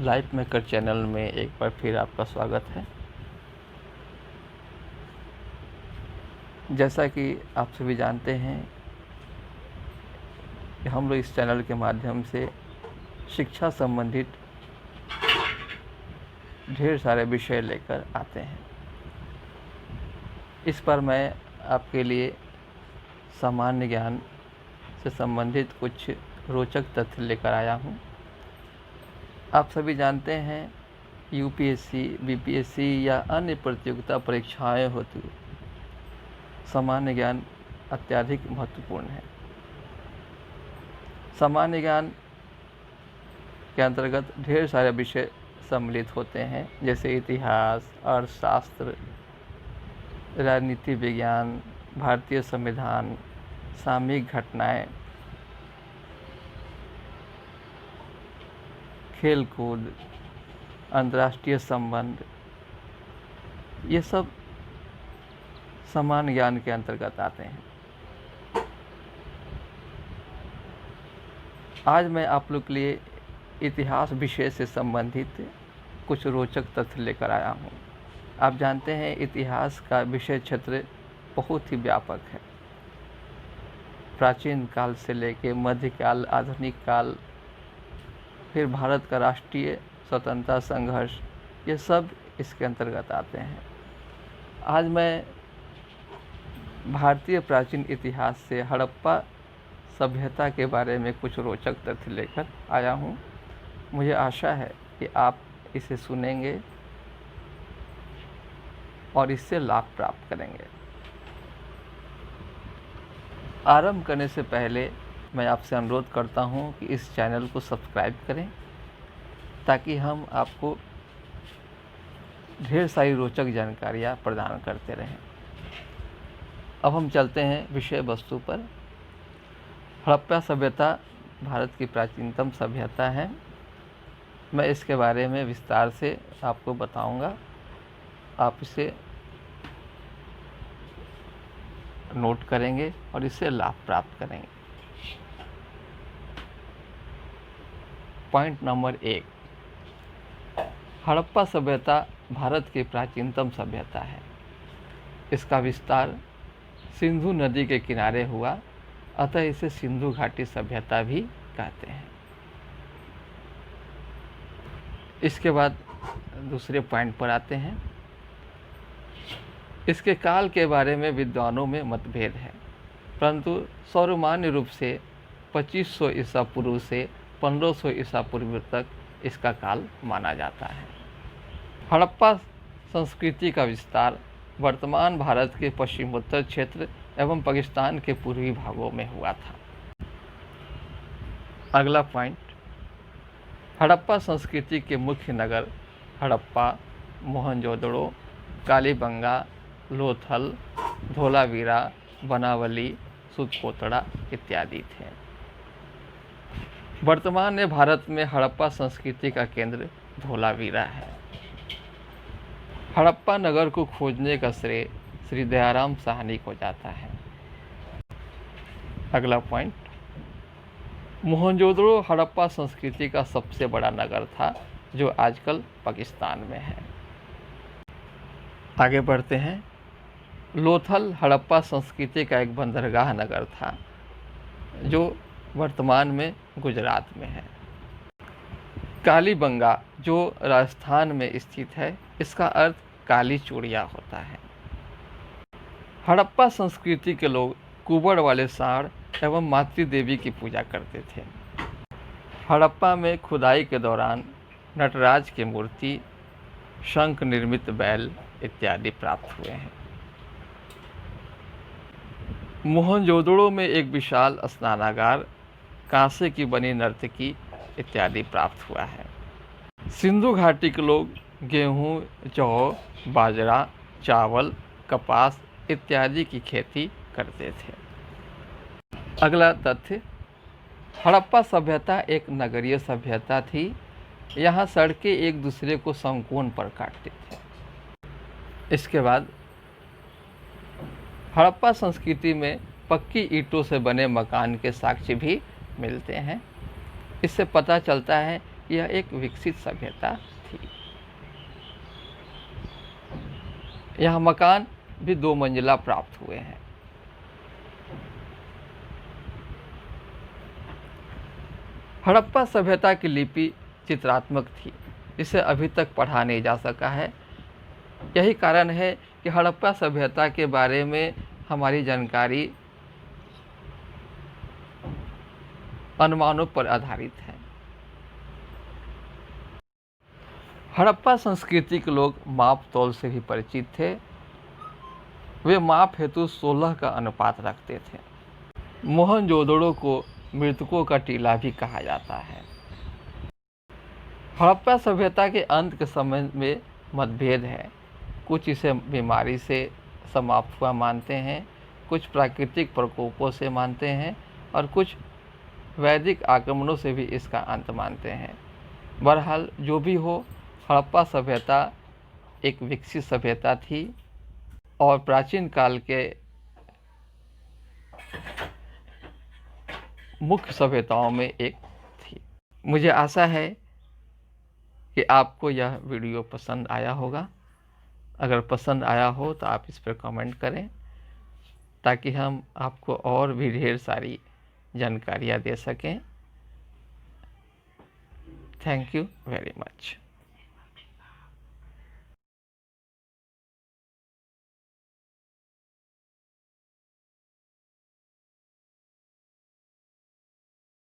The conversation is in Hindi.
लाइफ मेकर चैनल में एक बार फिर आपका स्वागत है। जैसा कि आप सभी जानते हैं कि हम लोग इस चैनल के माध्यम से शिक्षा संबंधित ढेर सारे विषय लेकर आते हैं। इस पर मैं आपके लिए सामान्य ज्ञान से संबंधित कुछ रोचक तथ्य लेकर आया हूँ। आप सभी जानते हैं यूपीएससी, बीपीएससी या अन्य प्रतियोगिता परीक्षाएं होती, सामान्य ज्ञान अत्यधिक महत्वपूर्ण है। सामान्य ज्ञान के अंतर्गत ढेर सारे विषय सम्मिलित होते हैं, जैसे इतिहास, अर्थशास्त्र, राजनीति विज्ञान, भारतीय संविधान, सामयिक घटनाएं, खेल कूद, अंतर्राष्ट्रीय संबंध, ये सब सामान्य ज्ञान के अंतर्गत आते हैं। आज मैं आप लोग के लिए इतिहास विषय से संबंधित कुछ रोचक तथ्य लेकर आया हूँ। आप जानते हैं इतिहास का विषय क्षेत्र बहुत ही व्यापक है। प्राचीन काल से लेकर मध्यकाल, आधुनिक काल, फिर भारत का राष्ट्रीय स्वतंत्रता संघर्ष, ये सब इसके अंतर्गत आते हैं। आज मैं भारतीय प्राचीन इतिहास से हड़प्पा सभ्यता के बारे में कुछ रोचक तथ्य लेकर आया हूँ। मुझे आशा है कि आप इसे सुनेंगे और इससे लाभ प्राप्त करेंगे। आरंभ करने से पहले मैं आपसे अनुरोध करता हूं कि इस चैनल को सब्सक्राइब करें, ताकि हम आपको ढेर सारी रोचक जानकारियां प्रदान करते रहें। अब हम चलते हैं विषय वस्तु पर। हड़प्पा सभ्यता भारत की प्राचीनतम सभ्यता है। मैं इसके बारे में विस्तार से आपको बताऊंगा। आप इसे नोट करेंगे और इससे लाभ प्राप्त करेंगे। पॉइंट नंबर 1, हड़प्पा सभ्यता भारत की प्राचीनतम सभ्यता है। इसका विस्तार सिंधु नदी के किनारे हुआ, अतः इसे सिंधु घाटी सभ्यता भी कहते हैं। इसके बाद दूसरे पॉइंट पर आते हैं। इसके काल के बारे में विद्वानों में मतभेद है, परंतु सर्वमान्य रूप से 2500 ईसा पूर्व से 1500 ईसा पूर्व तक इसका काल माना जाता है। हड़प्पा संस्कृति का विस्तार वर्तमान भारत के पश्चिमोत्तर क्षेत्र एवं पाकिस्तान के पूर्वी भागों में हुआ था। अगला पॉइंट, हड़प्पा संस्कृति के मुख्य नगर हड़प्पा, मोहनजोदड़ो, कालीबंगा, लोथल, धोलावीरा, बनावली, सुतकोतड़ा इत्यादि थे। वर्तमान में भारत में हड़प्पा संस्कृति का केंद्र धोलावीरा है। हड़प्पा नगर को खोजने का श्रेय श्री दयाराम साहनी को जाता है। अगला पॉइंट, मोहनजोदड़ो हड़प्पा संस्कृति का सबसे बड़ा नगर था, जो आजकल पाकिस्तान में है। आगे बढ़ते हैं। लोथल हड़प्पा संस्कृति का एक बंदरगाह नगर था, जो वर्तमान में गुजरात में है। कालीबंगा, जो राजस्थान में स्थित है, इसका अर्थ काली चूड़िया होता है। हड़प्पा संस्कृति के लोग कुबड़ वाले सांड एवं मातृ देवी की पूजा करते थे। हड़प्पा में खुदाई के दौरान नटराज की मूर्ति, शंख निर्मित बैल इत्यादि प्राप्त हुए हैं। मोहनजोदड़ो में एक विशाल स्नानागार, कांसे की बनी नर्तकी इत्यादि प्राप्त हुआ है। सिंधु घाटी के लोग गेहूं, जौ, बाजरा, चावल, कपास इत्यादि की खेती करते थे। अगला तथ्य, हड़प्पा सभ्यता एक नगरीय सभ्यता थी। यहाँ सड़कें एक दूसरे को समकोण पर काटती थी। इसके बाद हड़प्पा संस्कृति में पक्की ईंटों से बने मकान के साक्ष्य भी मिलते हैं। इससे पता चलता है यह एक विकसित सभ्यता थी। यहाँ मकान भी 2 मंजिला प्राप्त हुए हैं। हड़प्पा सभ्यता की लिपि चित्रात्मक थी, इसे अभी तक पढ़ा नहीं जा सका है। यही कारण है कि हड़प्पा सभ्यता के बारे में हमारी जानकारी अनुमानों पर आधारित है। हड़प्पा संस्कृति के लोग माप तौल से भी परिचित थे। वे माप हेतु 16 का अनुपात रखते थे। मोहनजोदड़ो को मृतकों का टीला भी कहा जाता है। हड़प्पा सभ्यता के अंत के समय में मतभेद है। कुछ इसे बीमारी से समाप्त हुआ मानते हैं, कुछ प्राकृतिक प्रकोपों से मानते हैं और कुछ वैदिक आक्रमणों से भी इसका अंत मानते हैं। बहरहाल जो भी हो, हड़प्पा सभ्यता एक विकसित सभ्यता थी और प्राचीन काल के मुख्य सभ्यताओं में एक थी। मुझे आशा है कि आपको यह वीडियो पसंद आया होगा। अगर पसंद आया हो तो आप इस पर कमेंट करें, ताकि हम आपको और भी ढेर सारी जानकारियाँ दे सकें। Thank you very much.